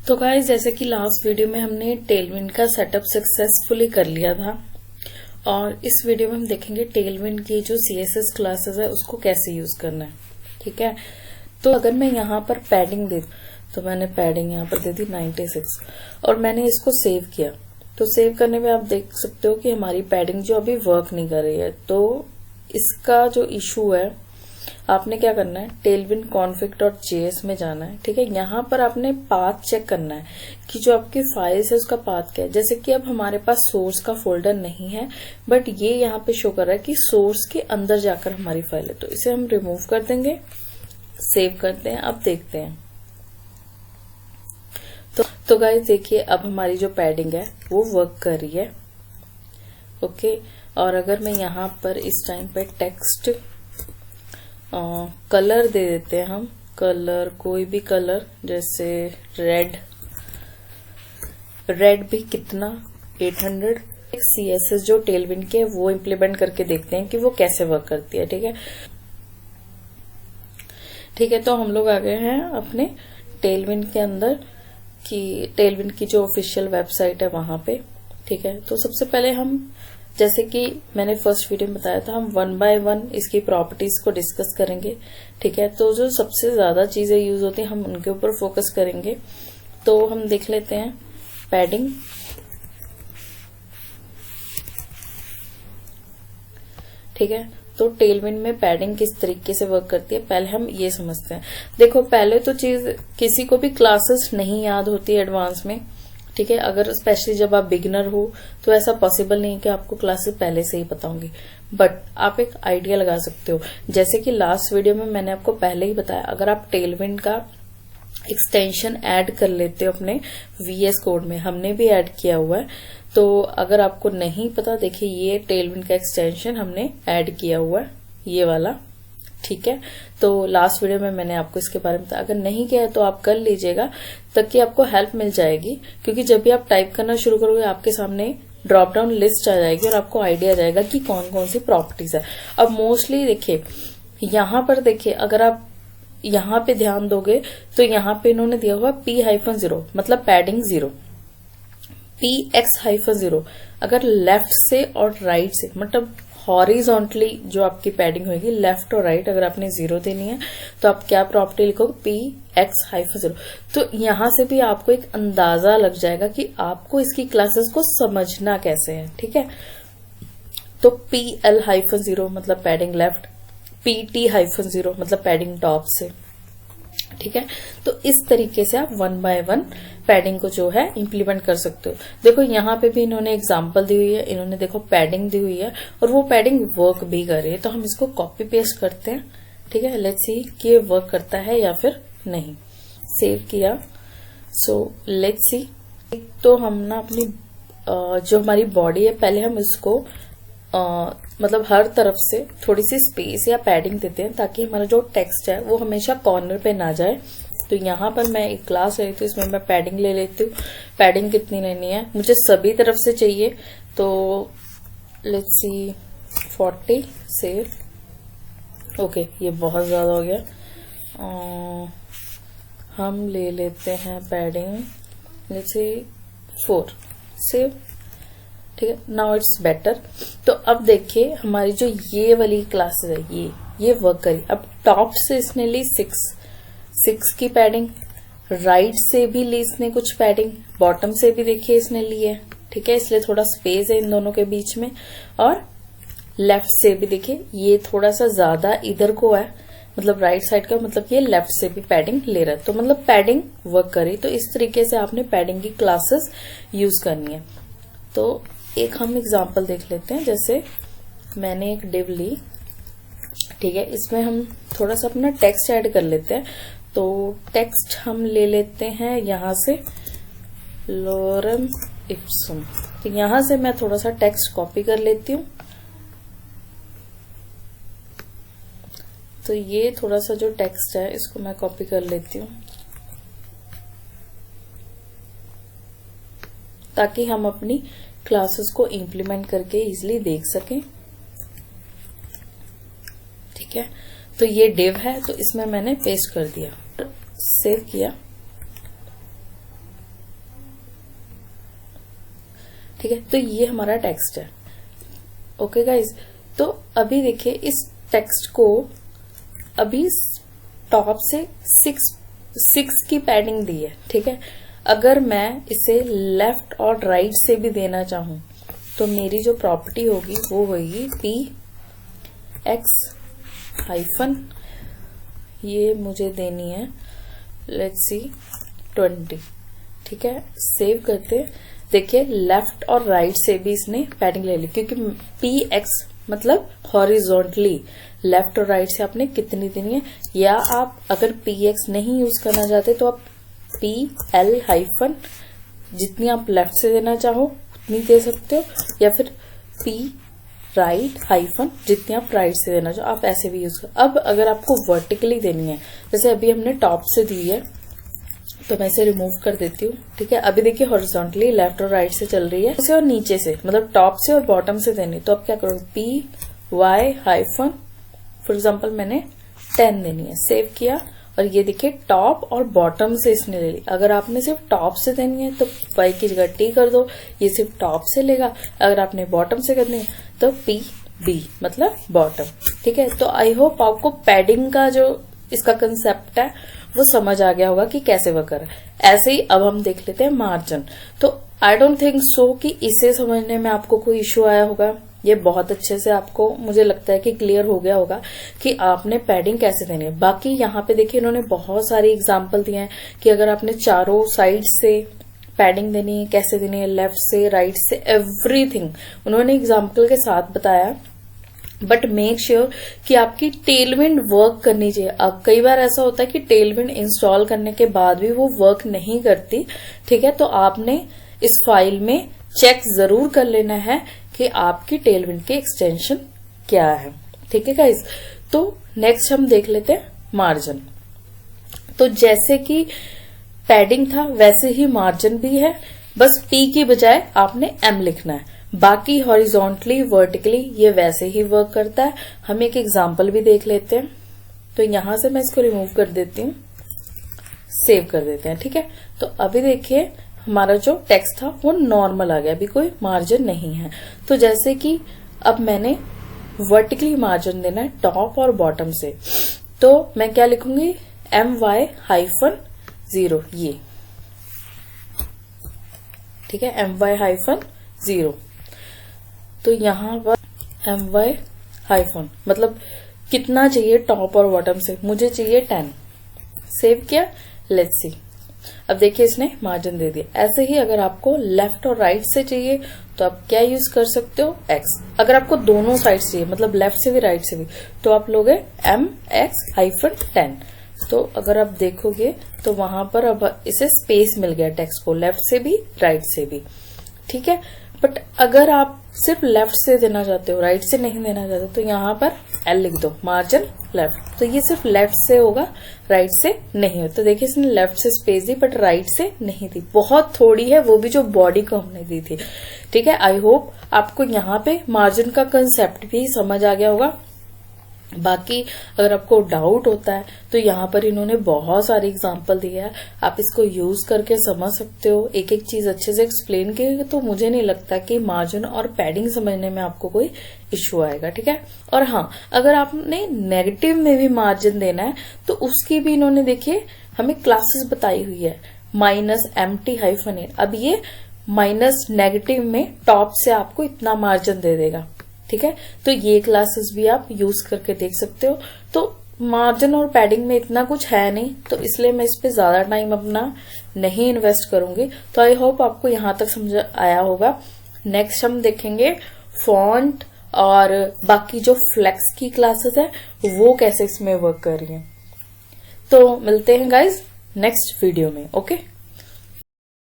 तो गाइस, जैसे कि लास्ट वीडियो में हमने टेलविंड का सेटअप सक्सेसफुली कर लिया था और इस वीडियो में हम देखेंगे टेलविंड की जो सीएसएस क्लासेस है उसको कैसे यूज करना है। ठीक है, तो अगर मैं यहाँ पर पैडिंग दे तो मैंने पैडिंग यहाँ पर दे दी 96 और मैंने इसको सेव किया। तो सेव करने में आप देख सकते हो कि हमारी पैडिंग जो अभी वर्क नहीं कर रही है। तो इसका जो इशू है, आपने क्या करना है, टेलविंड config.js में जाना है। ठीक है, यहाँ पर आपने पाथ चेक करना है कि जो आपकी फाइल्स है उसका पाथ क्या है। जैसे कि अब हमारे पास सोर्स का फोल्डर नहीं है, बट ये यहाँ पे शो कर रहा है कि सोर्स के अंदर जाकर हमारी फाइल है। तो इसे हम रिमूव कर देंगे, सेव करते हैं। अब देखते हैं तो गाइस देखिए, अब हमारी जो पैडिंग है वो वर्क कर रही है। ओके, और अगर मैं यहाँ पर इस टाइम पे टेक्स्ट कलर दे देते हैं, हम कलर कोई भी कलर, जैसे रेड भी कितना 800। सीएसएस जो टेलविंड के वो इम्प्लीमेंट करके देखते हैं कि वो कैसे वर्क करती है। ठीक है, तो हम लोग आ गए हैं अपने टेलविंड के अंदर कि टेलविंड की जो ऑफिशियल वेबसाइट है वहां पे। ठीक है, तो सबसे पहले हम, जैसे कि मैंने फर्स्ट वीडियो में बताया था, हम 1 बाय 1 इसकी प्रॉपर्टीज को डिस्कस करेंगे। ठीक है, तो जो सबसे ज्यादा चीजें यूज होती हैं हम उनके ऊपर फोकस करेंगे। तो हम देख लेते हैं पैडिंग। ठीक है, तो टेलविंड में पैडिंग किस तरीके से वर्क करती है पहले हम ये समझते हैं। देखो, पहले तो चीज, किसी को भी क्लासेस नहीं याद होती एडवांस में। ठीक है, अगर स्पेशली जब आप बिगिनर हो तो ऐसा पॉसिबल नहीं है कि आपको क्लासेस पहले से ही पता होंगी, बट आप एक आइडिया लगा सकते हो। जैसे कि लास्ट वीडियो में मैंने आपको पहले ही बताया, अगर आप टेलविंड का एक्सटेंशन ऐड कर लेते हो अपने वीएस कोड में, हमने भी ऐड किया हुआ है। तो अगर आपको नहीं पता, देखिए ये टेलविंड का एक्सटेंशन हमने ऐड किया हुआ है, ये वाला। ठीक है, तो लास्ट वीडियो में मैंने आपको इसके बारे में बताया। अगर नहीं किया है तो आप कर लीजिएगा, ताकि आपको हेल्प मिल जाएगी। क्योंकि जब भी आप टाइप करना शुरू करोगे आपके सामने ड्रॉप डाउन लिस्ट आ जाएगी और आपको आइडिया आ जाएगा कि कौन कौन सी प्रॉपर्टीज है। अब मोस्टली देखिए, यहाँ पर देखिए, अगर आप यहाँ पे ध्यान दोगे तो यहाँ पे इन्होंने दिया हुआ P-0, मतलब पैडिंग 0, PX-0। अगर लेफ्ट से और राइट से, मतलब हॉरिजॉन्टली जो आपकी पैडिंग होगी लेफ्ट और राइट, अगर आपने 0 देनी है तो आप क्या प्रॉपर्टी लिखोगे, PX-0। तो यहां से भी आपको एक अंदाजा लग जाएगा कि आपको इसकी क्लासेस को समझना कैसे है। ठीक है, तो PL-0 मतलब पैडिंग लेफ्ट, PT-0 मतलब पैडिंग टॉप से। ठीक है, तो इस तरीके से आप 1 बाय 1 पैडिंग को जो है इम्प्लीमेंट कर सकते हो। देखो यहाँ पे भी इन्होंने एग्जांपल दी हुई है, इन्होंने देखो पैडिंग दी हुई है और वो पैडिंग वर्क भी कर रही है। तो हम इसको कॉपी पेस्ट करते हैं। ठीक है, लेट्स सी कि ये वर्क करता है या फिर नहीं। सेव किया, सो लेट्स सी। तो हम ना अपनी जो हमारी बॉडी है, पहले हम इसको मतलब हर तरफ से थोड़ी सी स्पेस या पैडिंग देते हैं, ताकि हमारा जो टेक्स्ट है वो हमेशा कॉर्नर पे ना जाए। तो यहाँ पर मैं एक क्लास ले लेती हूँ, इसमें मैं पैडिंग ले लेती हूँ। पैडिंग कितनी लेनी है, मुझे सभी तरफ से चाहिए, तो लेट्स सी 40। सेव। ओके, ये बहुत ज्यादा हो गया। हम ले लेते हैं पैडिंग, लेट्स सी 4। सेव। ठीक है, नाउ इट्स बेटर। तो अब देखिए हमारी जो ये वाली क्लासेस है ये वर्क करी। अब टॉप से इसने ली 6 की पैडिंग, राइट से भी ली इसने कुछ पैडिंग, बॉटम से भी देखिए इसने ली है। ठीक है, इसलिए थोड़ा स्पेस है इन दोनों के बीच में, और लेफ्ट से भी देखिए ये थोड़ा सा ज्यादा इधर को है, मतलब राइट साइड का, मतलब ये लेफ्ट से भी पैडिंग ले रहा है। तो मतलब पैडिंग वर्क करी। तो इस तरीके से आपने पैडिंग की क्लासेस यूज करनी है। तो एक हम एग्जांपल देख लेते हैं। जैसे मैंने एक डिव ली, ठीक है, इसमें हम थोड़ा सा अपना टेक्स्ट ऐड कर लेते हैं। तो टेक्स्ट हम ले लेते हैं यहां से लोरम इप्सम। तो यहां से मैं थोड़ा सा टेक्स्ट कॉपी कर लेती हूँ। तो ये थोड़ा सा जो टेक्स्ट है इसको मैं कॉपी कर लेती हूँ, ताकि हम अपनी क्लासेस को इम्प्लीमेंट करके इजिली देख सकें। ठीक है, तो ये डिव है, तो इसमें मैंने पेस्ट कर दिया, सेव किया। ठीक है, तो ये हमारा टेक्स्ट है। ओके गाइज, तो अभी देखिए इस टेक्स्ट को अभी टॉप से 6 की पैडिंग दी है, ठीक है। अगर मैं इसे लेफ्ट और राइट से भी देना चाहूं तो मेरी जो प्रॉपर्टी होगी वो होगी पी एक्स हाइफन, ये मुझे देनी है लेट्स सी 20, ठीक है। सेव करते, देखिए लेफ्ट और राइट से भी इसने पैडिंग ले ली, क्योंकि पी एक्स मतलब हॉरिजॉन्टली लेफ्ट और राइट से आपने कितनी देनी है। या आप अगर पी एक्स नहीं यूज करना चाहते तो आप पी एल हाइफन, जितनी आप लेफ्ट से देना चाहो उतनी दे सकते हो, या फिर पी राइट हाइफन, जितनी आप राइट से देना चाहो आप ऐसे भी यूज कर। अब अगर आपको वर्टिकली देनी है, जैसे अभी हमने टॉप से दी है तो मैं इसे रिमूव कर देती हूँ, ठीक है। अभी देखिए हॉरिजॉन्टली लेफ्ट और राइट से चल रही है, इसे और नीचे से मतलब टॉप से और बॉटम से देनी, तो आप क्या करोगे P Y hyphen, for example मैंने 10 देनी है, सेव किया और ये देखिए टॉप और बॉटम से इसने ले ली। अगर आपने सिर्फ टॉप से देनी है तो वाई की जगह टी कर दो, ये सिर्फ टॉप से लेगा। अगर आपने बॉटम से करनी है तो पी बी मतलब बॉटम, ठीक है। तो आई होप आपको पैडिंग का जो इसका कंसेप्ट है वो समझ आ गया होगा कि कैसे वर्क कर रहा है। ऐसे ही अब हम देख लेते हैं मार्जिन। तो आई डोंट थिंक सो कि इसे समझने में आपको कोई इश्यू आया होगा। ये बहुत अच्छे से आपको मुझे लगता है कि क्लियर हो गया होगा कि आपने पैडिंग कैसे देनी है। बाकी यहाँ पे देखिए इन्होंने बहुत सारी एग्जाम्पल दिए हैं कि अगर आपने चारों साइड से पैडिंग देनी है कैसे देनी है, लेफ्ट से राइट से, एवरीथिंग उन्होंने एग्जाम्पल के साथ बताया। बट मेक श्योर कि आपकी टेलविंड वर्क करनी चाहिए। अब कई बार ऐसा होता है कि टेलविंड इंस्टॉल करने के बाद भी वो वर्क नहीं करती, ठीक है। तो आपने इस फाइल में चेक जरूर कर लेना है कि आपकी टेलविंड की एक्सटेंशन क्या है, ठीक है गाइज। तो नेक्स्ट हम देख लेते हैं मार्जिन। तो जैसे कि पैडिंग था वैसे ही मार्जिन भी है, बस पी की बजाय आपने एम लिखना है। बाकी हॉरिजॉन्टली वर्टिकली ये वैसे ही वर्क करता है। हम एक एग्जाम्पल भी देख लेते हैं। तो यहां से मैं इसको रिमूव कर देती हूँ, सेव कर देते हैं, ठीक है। तो अभी देखिए हमारा जो टेक्स्ट था वो नॉर्मल आ गया, अभी कोई मार्जिन नहीं है। तो जैसे कि अब मैंने वर्टिकली मार्जिन देना है टॉप और बॉटम से, तो मैं क्या लिखूंगी एम वाई हाइफन 0, ये ठीक है, एम वाई हाइफन 0। तो यहां पर एम वाई हाइफन मतलब कितना चाहिए टॉप और बॉटम से, मुझे चाहिए 10, सेव किया, लेट्स सी। अब देखिए इसने मार्जिन दे दिया। ऐसे ही अगर आपको लेफ्ट और राइट से चाहिए तो आप क्या यूज कर सकते हो एक्स। अगर आपको दोनों साइड चाहिए मतलब लेफ्ट से भी राइट से भी तो आप लोगे एम एक्स हाइफन 10। तो अगर आप देखोगे तो वहां पर अब इसे स्पेस मिल गया टेक्स्ट को, लेफ्ट से भी राइट से भी, ठीक है। बट अगर आप सिर्फ लेफ्ट से देना चाहते हो राइट से नहीं देना चाहते तो यहाँ पर एल लिख दो, मार्जिन लेफ्ट। तो ये सिर्फ लेफ्ट से होगा, राइट से नहीं होता। तो देखिए इसने लेफ्ट से स्पेस दी बट राइट से नहीं दी, बहुत थोड़ी है, वो भी जो बॉडी को हमने दी थी, ठीक है। आई होप आपको यहाँ पे मार्जिन का कंसेप्ट भी समझ आ गया होगा। बाकी अगर आपको डाउट होता है तो यहाँ पर इन्होंने बहुत सारी एग्जांपल दिया है, आप इसको यूज करके समझ सकते हो, एक एक चीज अच्छे से एक्सप्लेन किए। तो मुझे नहीं लगता कि मार्जिन और पैडिंग समझने में आपको कोई इश्यू आएगा, ठीक है। और हाँ, अगर आपने नेगेटिव में भी मार्जिन देना है तो उसकी भी इन्होंने देखिए हमें क्लासेस बताई हुई है, -MT-8। अब ये माइनस नेगेटिव में टॉप से आपको इतना मार्जिन दे देगा, ठीक है। तो ये क्लासेस भी आप यूज करके देख सकते हो। तो मार्जिन और पैडिंग में इतना कुछ है नहीं, तो इसलिए मैं इस पे ज्यादा टाइम अपना नहीं इन्वेस्ट करूंगी। तो आई होप आपको यहाँ तक समझ आया होगा। नेक्स्ट हम देखेंगे फॉन्ट और बाकी जो फ्लेक्स की क्लासेस है वो कैसे इसमें वर्क कर रही है। तो मिलते हैं गाइज नेक्स्ट वीडियो में, ओके।